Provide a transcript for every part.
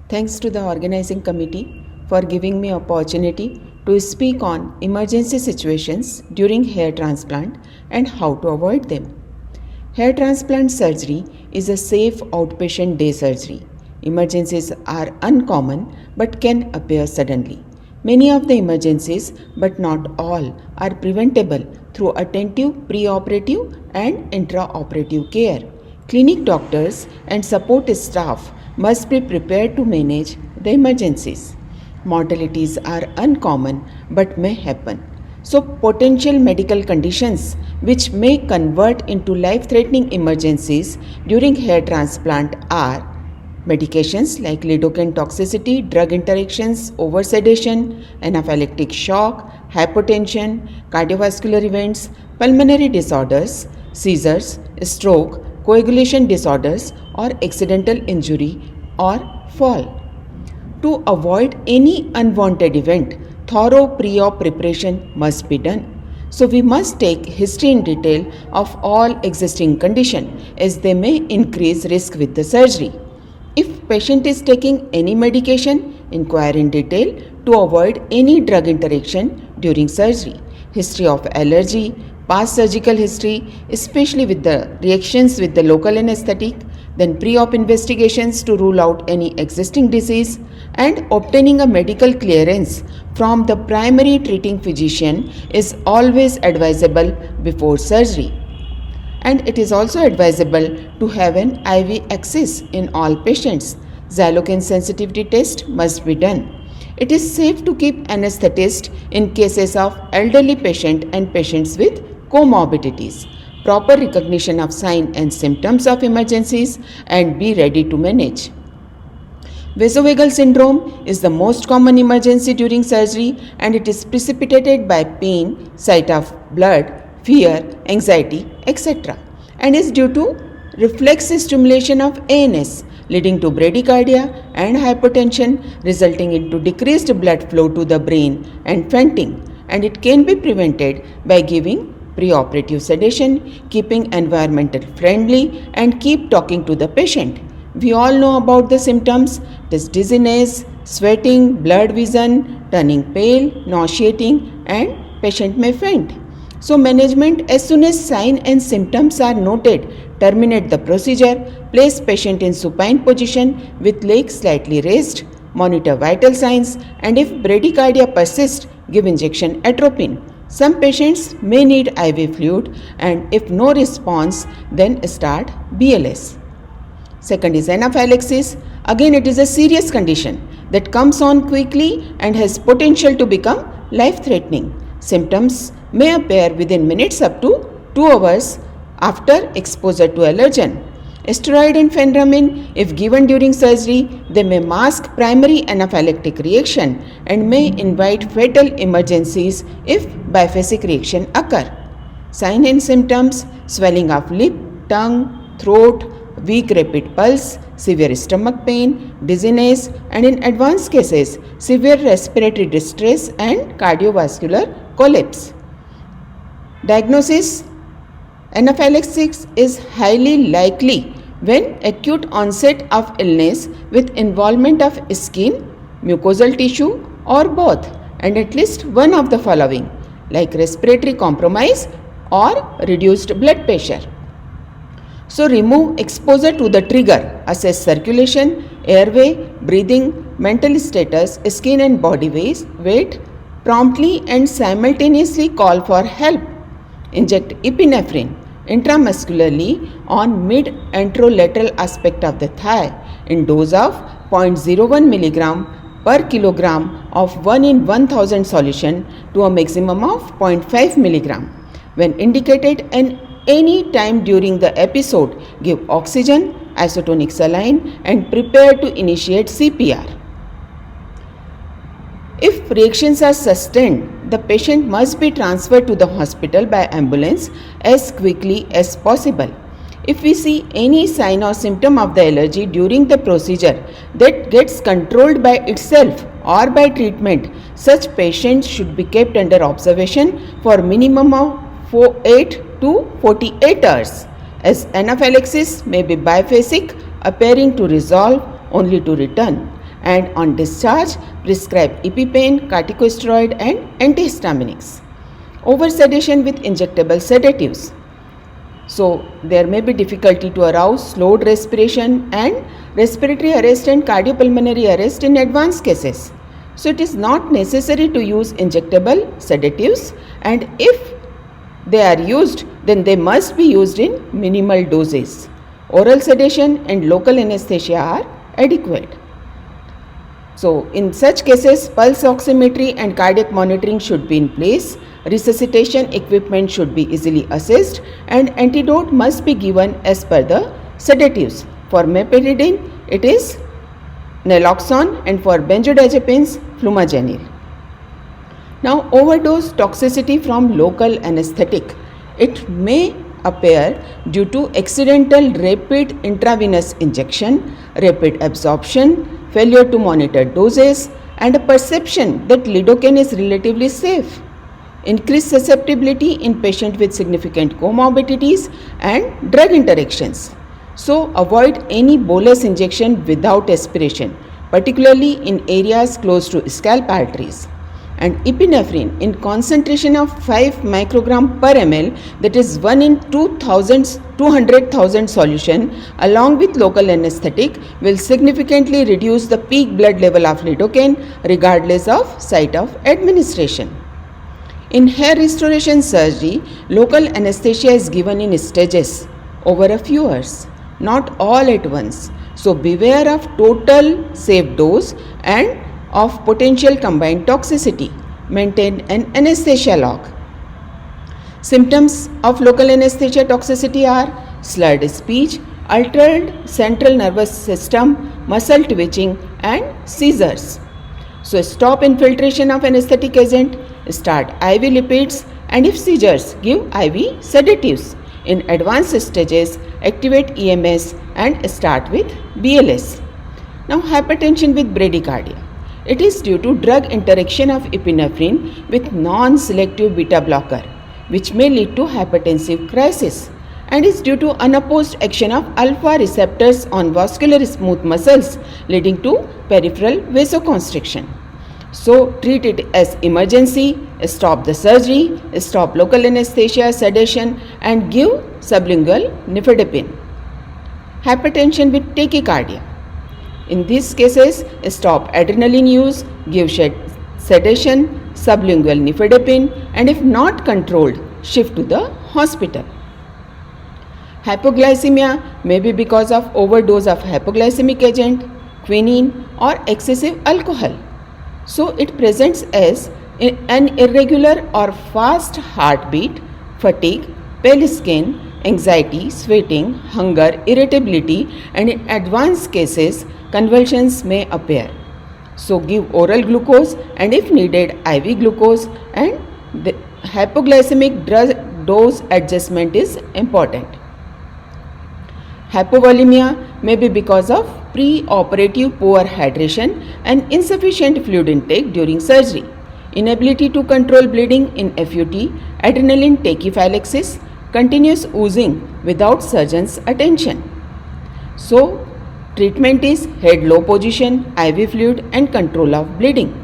Thanks to the organizing committee for giving me opportunity to speak on emergency situations during hair transplant and how to avoid them. Hair transplant surgery is a safe outpatient day surgery. Emergencies are uncommon but can appear suddenly. Many of the emergencies, but not all, are preventable through attentive preoperative and intraoperative care. Clinic doctors and support staff must be prepared to manage the emergencies. Mortalities are uncommon but may happen. So, potential medical conditions which may convert into life threatening emergencies during hair transplant are medications like lidocaine toxicity, drug interactions, oversedation, anaphylactic shock, hypotension, cardiovascular events, pulmonary disorders, seizures, stroke, coagulation disorders, or accidental injury or fall. To avoid any unwanted event, thorough pre-op preparation must be done. So we must take history in detail of all existing condition as they may increase risk with the surgery. If patient is taking any medication, inquire in detail to avoid any drug interaction during surgery. History of allergy, past surgical history, especially with the reactions with the local anesthetic, then pre-op investigations to rule out any existing disease, and obtaining a medical clearance from the primary treating physician is always advisable before surgery. And it is also advisable to have an IV access in all patients. Xylocaine sensitivity test must be done. It is safe to keep anesthetist in cases of elderly patient and patients with comorbidities. Proper recognition of signs and symptoms of emergencies and be ready to manage. Vasovagal syndrome is the most common emergency during surgery and it is precipitated by pain, sight of blood, fear, anxiety, etc. and is due to reflex stimulation of ANS leading to bradycardia and hypotension resulting into decreased blood flow to the brain and fainting, and it can be prevented by giving preoperative sedation, keeping environmental friendly and keep talking to the patient. We all know about the symptoms. It is dizziness, sweating, blurred vision, turning pale, nauseating, and patient may faint. So management, as soon as signs and symptoms are noted, terminate the procedure, place patient in supine position with legs slightly raised, monitor vital signs, and if bradycardia persists, give injection atropine. Some patients may need IV fluid and if no response, then start BLS. Second is anaphylaxis. Again, it is a serious condition that comes on quickly and has potential to become life-threatening. Symptoms may appear within minutes up to 2 hours after exposure to allergen. Steroid and phentermine, if given during surgery, they may mask primary anaphylactic reaction and may invite fatal emergencies if biphasic reaction occur. Signs and symptoms: swelling of lip, tongue, throat, weak rapid pulse, severe stomach pain, dizziness, and in advanced cases, severe respiratory distress and cardiovascular collapse. Diagnosis: anaphylaxis is highly likely when acute onset of illness with involvement of skin, mucosal tissue, or both, and at least one of the following, like respiratory compromise or reduced blood pressure. So remove exposure to the trigger, assess circulation, airway, breathing, mental status, skin and body weight, promptly and simultaneously call for help. Inject epinephrine intramuscularly on mid-anterolateral aspect of the thigh in dose of 0.01 mg per kilogram of 1 in 1000 solution to a maximum of 0.5 mg. When indicated and any time during the episode, give oxygen, isotonic saline and prepare to initiate CPR. If reactions are sustained, the patient must be transferred to the hospital by ambulance as quickly as possible. If we see any sign or symptom of the allergy during the procedure that gets controlled by itself or by treatment, such patients should be kept under observation for minimum of 8 to 48 hours, as anaphylaxis may be biphasic, appearing to resolve only to return, and on discharge prescribe EpiPen, corticosteroid and antihistaminics. Oversedation with injectable sedatives. So there may be difficulty to arouse slowed respiration and respiratory arrest and cardiopulmonary arrest in advanced cases. So it is not necessary to use injectable sedatives, and if they are used, then they must be used in minimal doses. Oral sedation and local anesthesia are adequate. So in such cases, pulse oximetry and cardiac monitoring should be in place. Resuscitation equipment should be easily assessed and antidote must be given as per the sedatives. For meperidine, it is naloxone, and for benzodiazepines, flumazenil. Now, overdose toxicity from local anesthetic. It may appear due to accidental rapid intravenous injection, rapid absorption, failure to monitor doses, and a perception that lidocaine is relatively safe. Increased susceptibility in patients with significant comorbidities and drug interactions. So, avoid any bolus injection without aspiration, particularly in areas close to scalp arteries. And epinephrine in concentration of 5 microgram per ml, that is 1 in 200,000 solution, along with local anesthetic, will significantly reduce the peak blood level of lidocaine regardless of site of administration. In hair restoration surgery, local anesthesia is given in stages over a few hours, not all at once. So beware of total safe dose and of potential combined toxicity. Maintain an anesthesia log. Symptoms of local anesthesia toxicity are slurred speech, altered central nervous system, muscle twitching and seizures. So stop infiltration of anesthetic agent, start IV lipids, and if seizures, give IV sedatives. In advanced stages, activate EMS and start with BLS. Now hypertension with bradycardia. It is due to drug interaction of epinephrine with non-selective beta blocker, which may lead to hypertensive crisis, and is due to unopposed action of alpha receptors on vascular smooth muscles, leading to peripheral vasoconstriction. So treat it as emergency, stop the surgery, stop local anesthesia, sedation, and give sublingual nifedipine. Hypertension with tachycardia. In these cases, stop adrenaline use, give sedation, sublingual nifedipine, and if not controlled, shift to the hospital. Hypoglycemia may be because of overdose of hypoglycemic agent, quinine, or excessive alcohol. So it presents as an irregular or fast heartbeat, fatigue, pale skin, anxiety, sweating, hunger, irritability, and in advanced cases, convulsions may appear. So give oral glucose and if needed IV glucose, and the hypoglycemic drug dose adjustment is important. Hypovolemia may be because of pre-operative poor hydration and insufficient fluid intake during surgery, inability to control bleeding in FUT, adrenaline tachyphylaxis, continuous oozing without surgeon's attention. So treatment is head low position, IV fluid and control of bleeding.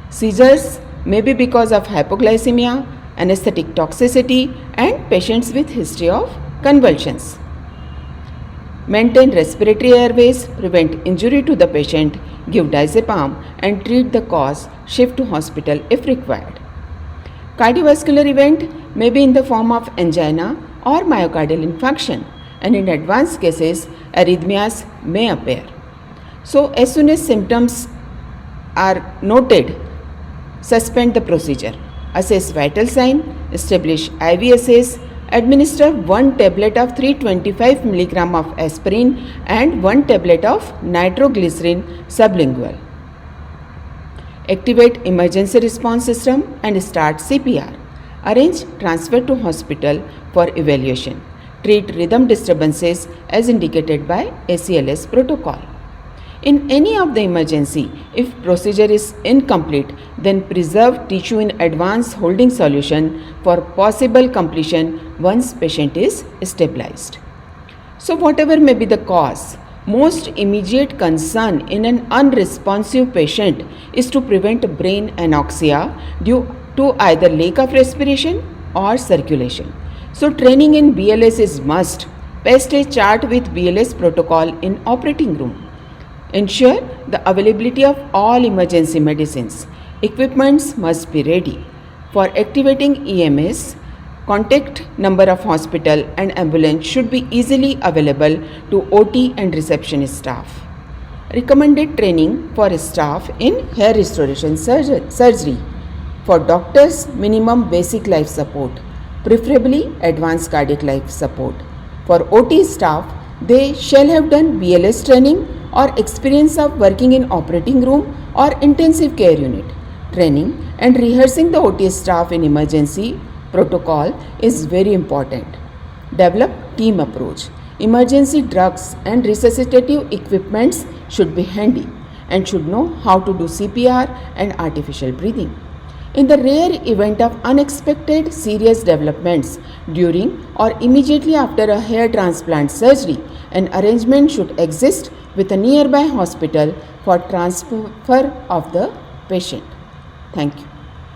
Seizures may be because of hypoglycemia, anesthetic toxicity and patients with history of convulsions. Maintain respiratory airways, prevent injury to the patient, give diazepam and treat the cause, shift to hospital if required. Cardiovascular event may be in the form of angina or myocardial infarction, and in advanced cases, arrhythmias may appear. So as soon as symptoms are noted, suspend the procedure, assess vital sign, establish IV assays, administer 1 tablet of 325 mg of aspirin and 1 tablet of nitroglycerin sublingual. Activate emergency response system and start CPR. Arrange transfer to hospital for evaluation. Treat rhythm disturbances as indicated by ACLS protocol. In any of the emergency, if procedure is incomplete, then preserve tissue in advanced holding solution for possible completion once patient is stabilized. So whatever may be the cause, Most immediate concern in an unresponsive patient is to prevent brain anoxia due to either lack of respiration or circulation. So training in BLS is must. Paste a chart with BLS protocol in operating room. Ensure the availability of all emergency medicines. Equipments must be ready. For activating EMS, contact number of hospital and ambulance should be easily available to OT and receptionist staff. Recommended training for staff in hair restoration surgery. For doctors, minimum basic life support, preferably advanced cardiac life support. For OT staff, they shall have done BLS training or experience of working in operating room or intensive care unit. Training and rehearsing the OT staff in emergency protocol is very important. Develop team approach. Emergency drugs and resuscitative equipments should be handy and should know how to do CPR and artificial breathing. In the rare event of unexpected serious developments during or immediately after a hair transplant surgery, an arrangement should exist with a nearby hospital for transfer of the patient. Thank you.